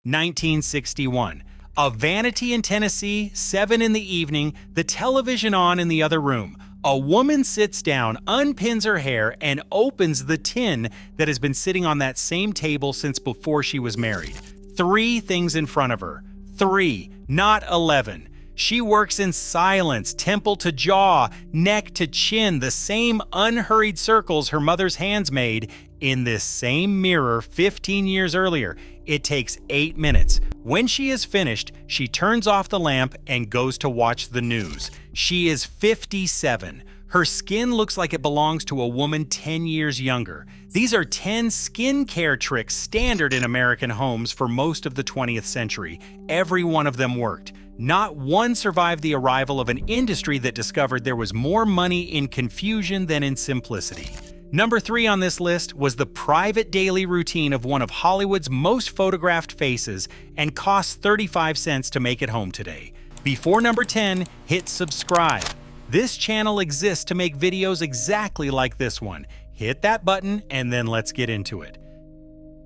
1961. A vanity in Tennessee, 7 in the evening, the television on in the other room. A woman sits down, unpins her hair, and opens the tin that has been sitting on that same table since before she was married. 3 things in front of her. 3, not 11. She works in silence, temple to jaw, neck to chin, the same unhurried circles her mother's hands made in this same mirror 15 years earlier. It takes 8 minutes. When she is finished, she turns off the lamp and goes to watch the news. She is 57. Her skin looks like it belongs to a woman 10 years younger. These are 10 skincare tricks standard in American homes for most of the 20th century. Every one of them worked. Not one survived the arrival of an industry that discovered there was more money in confusion than in simplicity. Number 3 on this list was the private daily routine of one of Hollywood's most photographed faces and costs 35 cents to make it home today. Before number 10, hit subscribe. This channel exists to make videos exactly like this one. Hit that button and then let's get into it.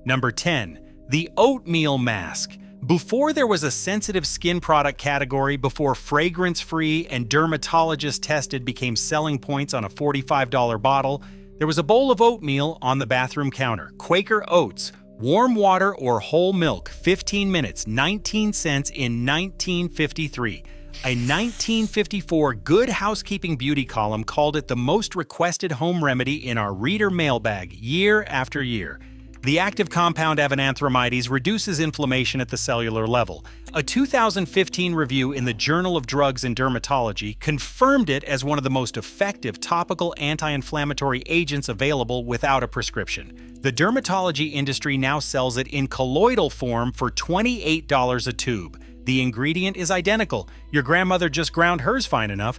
Number 10, the oatmeal mask. Before there was a sensitive skin product category, before fragrance-free and dermatologist-tested became selling points on a $45 bottle, there was a bowl of oatmeal on the bathroom counter. Quaker Oats, warm water or whole milk, 15 minutes, 19 cents in 1953. A 1954 Good Housekeeping Beauty column called it the most requested home remedy in our reader mailbag year after year. The active compound avenanthramides reduces inflammation at the cellular level. A 2015 review in the Journal of Drugs and Dermatology confirmed it as one of the most effective topical anti-inflammatory agents available without a prescription. The dermatology industry now sells it in colloidal form for $28 a tube. The ingredient is identical. Your grandmother just ground hers fine enough.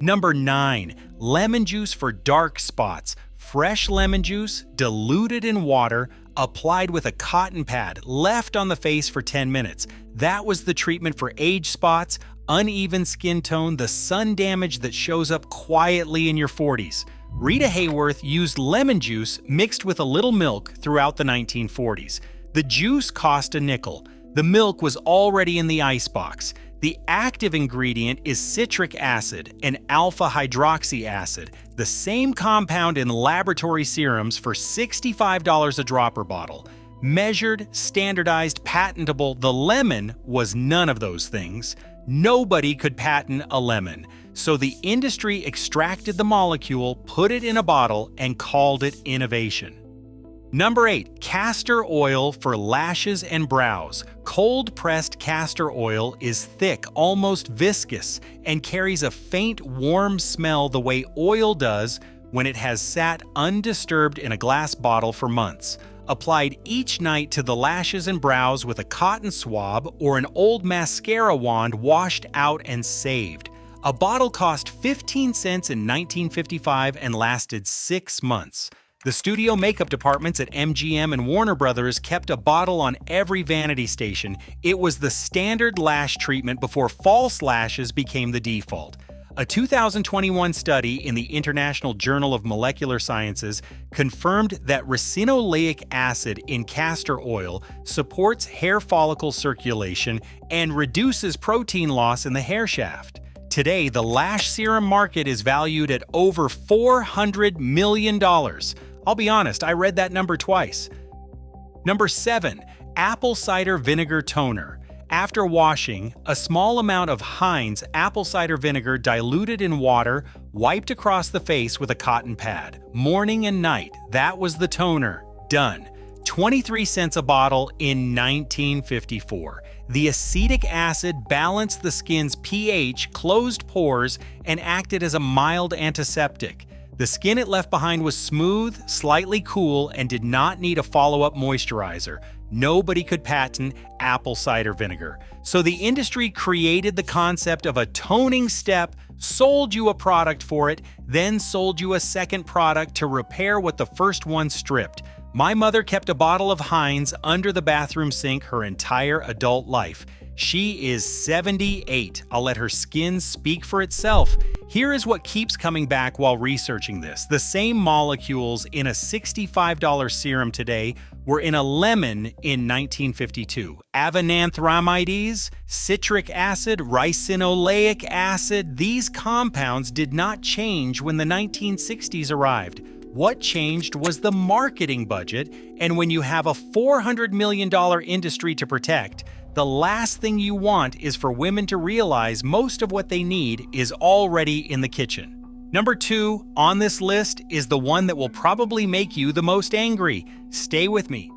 Number 9, lemon juice for dark spots. Fresh lemon juice, diluted in water, applied with a cotton pad, left on the face for 10 minutes. That was the treatment for age spots, uneven skin tone, the sun damage that shows up quietly in your 40s. Rita Hayworth used lemon juice mixed with a little milk throughout the 1940s. The juice cost a nickel. The milk was already in the icebox. The active ingredient is citric acid and alpha hydroxy acid, the same compound in laboratory serums for $65 a dropper bottle. Measured, standardized, patentable, the lemon was none of those things. Nobody could patent a lemon. So the industry extracted the molecule, put it in a bottle, and called it innovation. Number 8, castor oil for lashes and brows. Cold-pressed castor oil is thick, almost viscous, and carries a faint, warm smell the way oil does when it has sat undisturbed in a glass bottle for months. Applied each night to the lashes and brows with a cotton swab or an old mascara wand washed out and saved. A bottle cost 15 cents in 1955 and lasted 6 months. The studio makeup departments at MGM and Warner Brothers kept a bottle on every vanity station. It was the standard lash treatment before false lashes became the default. A 2021 study in the International Journal of Molecular Sciences confirmed that ricinoleic acid in castor oil supports hair follicle circulation and reduces protein loss in the hair shaft. Today, the lash serum market is valued at over $400 million. I'll be honest, I read that number twice. Number 7, apple cider vinegar toner. After washing, a small amount of Heinz apple cider vinegar diluted in water, wiped across the face with a cotton pad. Morning and night, that was the toner. Done. 23 cents a bottle in 1954. The acetic acid balanced the skin's pH, closed pores, and acted as a mild antiseptic. The skin it left behind was smooth, slightly cool, and did not need a follow-up moisturizer. Nobody could patent apple cider vinegar. So the industry created the concept of a toning step, sold you a product for it, then sold you a second product to repair what the first one stripped. My mother kept a bottle of Heinz under the bathroom sink her entire adult life. She is 78. I'll let her skin speak for itself. Here is what keeps coming back while researching this. The same molecules in a $65 serum today were in a lemon in 1952. Avenanthramides, citric acid, ricinoleic acid, these compounds did not change when the 1960s arrived. What changed was the marketing budget, and when you have a $400 million industry to protect, the last thing you want is for women to realize most of what they need is already in the kitchen. Number 2 on this list is the one that will probably make you the most angry. Stay with me.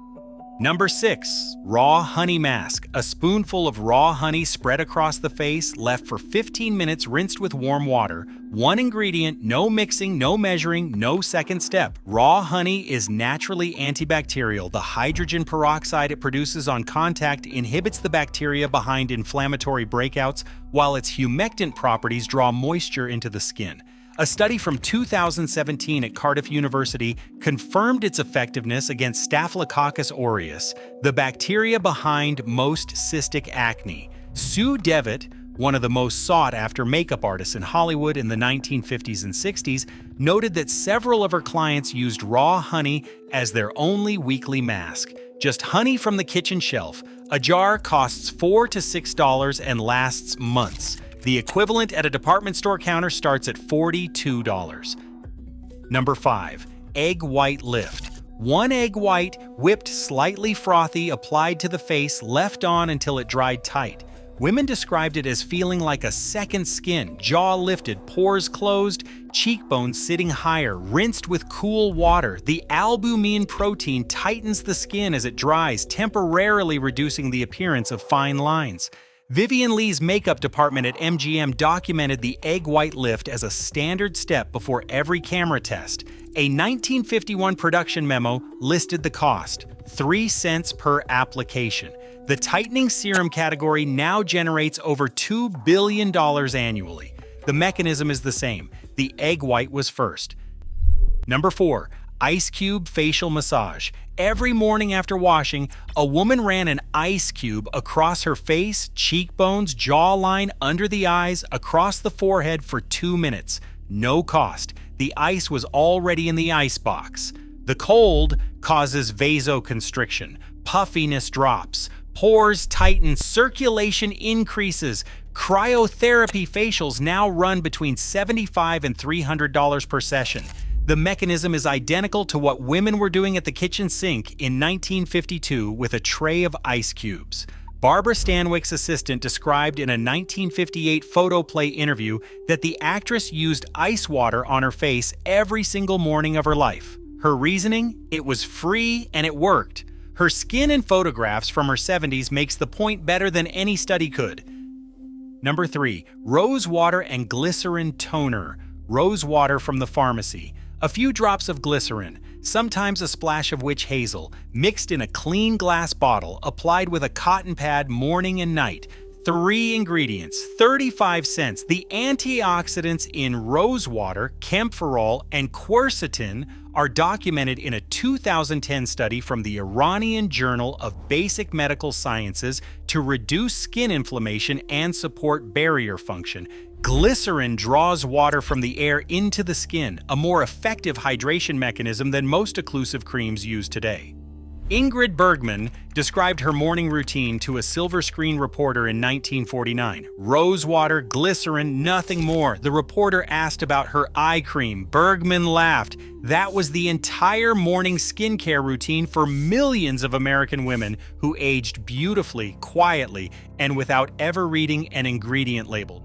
Number 6, raw honey mask. A spoonful of raw honey spread across the face, left for 15 minutes, rinsed with warm water. One ingredient, no mixing, no measuring, no second step. Raw honey is naturally antibacterial. The hydrogen peroxide it produces on contact inhibits the bacteria behind inflammatory breakouts, while its humectant properties draw moisture into the skin. A study from 2017 at Cardiff University confirmed its effectiveness against Staphylococcus aureus, the bacteria behind most cystic acne. Sue Devitt, one of the most sought-after makeup artists in Hollywood in the 1950s and 60s, noted that several of her clients used raw honey as their only weekly mask. Just honey from the kitchen shelf. A jar costs $4 to $6 and lasts months. The equivalent at a department store counter starts at $42. Number 5, egg white lift. One egg white, whipped slightly frothy, applied to the face, left on until it dried tight. Women described it as feeling like a second skin, jaw lifted, pores closed, cheekbones sitting higher, rinsed with cool water. The albumin protein tightens the skin as it dries, temporarily reducing the appearance of fine lines. Vivian Lee's makeup department at MGM documented the egg white lift as a standard step before every camera test. A 1951 production memo listed the cost, 3 cents per application. The tightening serum category now generates over $2 billion annually. The mechanism is the same. The egg white was first. Number 4, ice cube facial massage. Every morning after washing, a woman ran an ice cube across her face, cheekbones, jawline, under the eyes, across the forehead for 2 minutes. No cost. The ice was already in the ice box. The cold causes vasoconstriction. Puffiness drops. Pores tighten. Circulation increases. Cryotherapy facials now run between $75 and $300 per session. The mechanism is identical to what women were doing at the kitchen sink in 1952 with a tray of ice cubes. Barbara Stanwyck's assistant described in a 1958 photoplay interview that the actress used ice water on her face every single morning of her life. Her reasoning? It was free and it worked. Her skin in photographs from her 70s makes the point better than any study could. Number 3, rose water and glycerin toner. Rose water from the pharmacy. A few drops of glycerin, sometimes a splash of witch hazel, mixed in a clean glass bottle, applied with a cotton pad morning and night. 3 ingredients, 35 cents. The antioxidants in rose water, camphorol, and quercetin are documented in a 2010 study from the Iranian Journal of Basic Medical Sciences to reduce skin inflammation and support barrier function. Glycerin draws water from the air into the skin, a more effective hydration mechanism than most occlusive creams used today. Ingrid Bergman described her morning routine to a Silver Screen reporter in 1949. Rose water, glycerin, nothing more. The reporter asked about her eye cream. Bergman laughed. That was the entire morning skincare routine for millions of American women who aged beautifully, quietly, and without ever reading an ingredient label.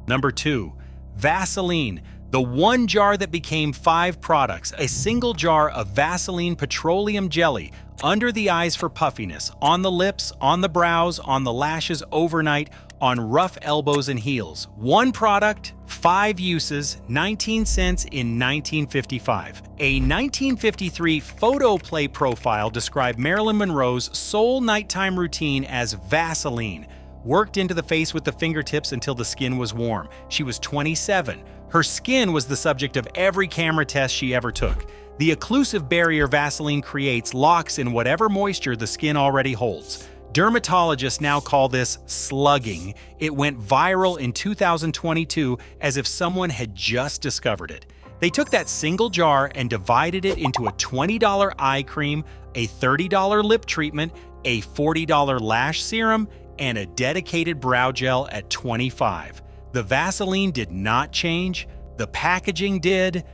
Number 2, Vaseline. The one jar that became 5 products, a single jar of Vaseline petroleum jelly, under the eyes for puffiness, on the lips, on the brows, on the lashes overnight, on rough elbows and heels. One product, 5 uses, 19 cents in 1955. A 1953 photoplay profile described Marilyn Monroe's sole nighttime routine as Vaseline. Worked into the face with the fingertips until the skin was warm. She was 27. Her skin was the subject of every camera test she ever took. The occlusive barrier Vaseline creates locks in whatever moisture the skin already holds. Dermatologists now call this slugging. It went viral in 2022 as if someone had just discovered it. They took that single jar and divided it into a $20 eye cream, a $30 lip treatment, a $40 lash serum, and a dedicated brow gel at $25. The Vaseline did not change. The packaging did.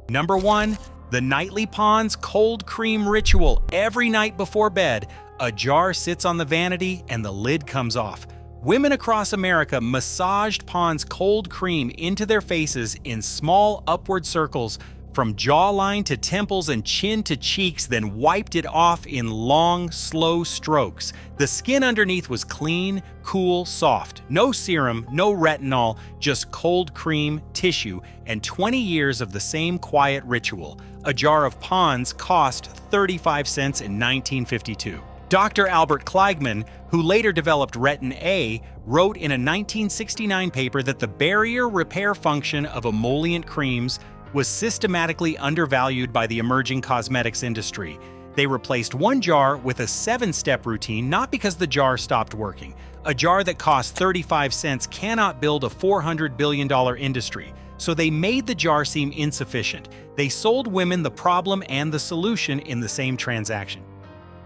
Number 1. The Nightly Pond's Cold Cream Ritual. Every night before bed, a jar sits on the vanity and the lid comes off. Women across America massaged Pond's cold cream into their faces in small upward circles from jawline to temples and chin to cheeks, then wiped it off in long, slow strokes. The skin underneath was clean, cool, soft. No serum, no retinol, just cold cream, tissue, and 20 years of the same quiet ritual. A jar of Pond's cost 35 cents in 1952. Dr. Albert Kliegman, who later developed Retin A, wrote in a 1969 paper that the barrier repair function of emollient creams was systematically undervalued by the emerging cosmetics industry. They replaced one jar with a 7-step routine, not because the jar stopped working. A jar that costs 35 cents cannot build a $400 billion industry, so they made the jar seem insufficient. They sold women the problem and the solution in the same transaction.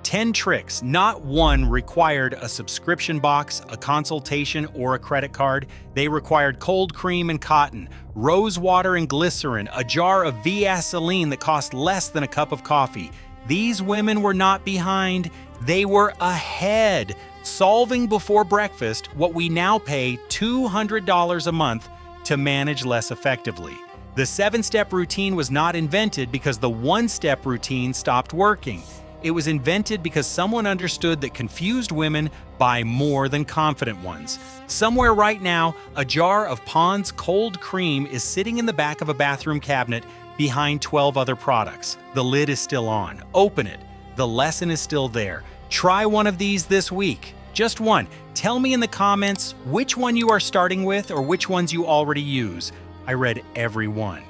10 tricks, not one required a subscription box, a consultation, or a credit card. They required cold cream and cotton, rose water and glycerin, a jar of Vaseline that cost less than a cup of coffee. These women were not behind, they were ahead, solving before breakfast what we now pay $200 a month to manage less effectively. The 7-step routine was not invented because the 1-step routine stopped working. It was invented because someone understood that confused women buy more than confident ones. Somewhere right now, a jar of Pond's cold cream is sitting in the back of a bathroom cabinet behind 12 other products. The lid is still on. Open it. The lesson is still there. Try one of these this week. Just one. Tell me in the comments which one you are starting with or which ones you already use. I read every one.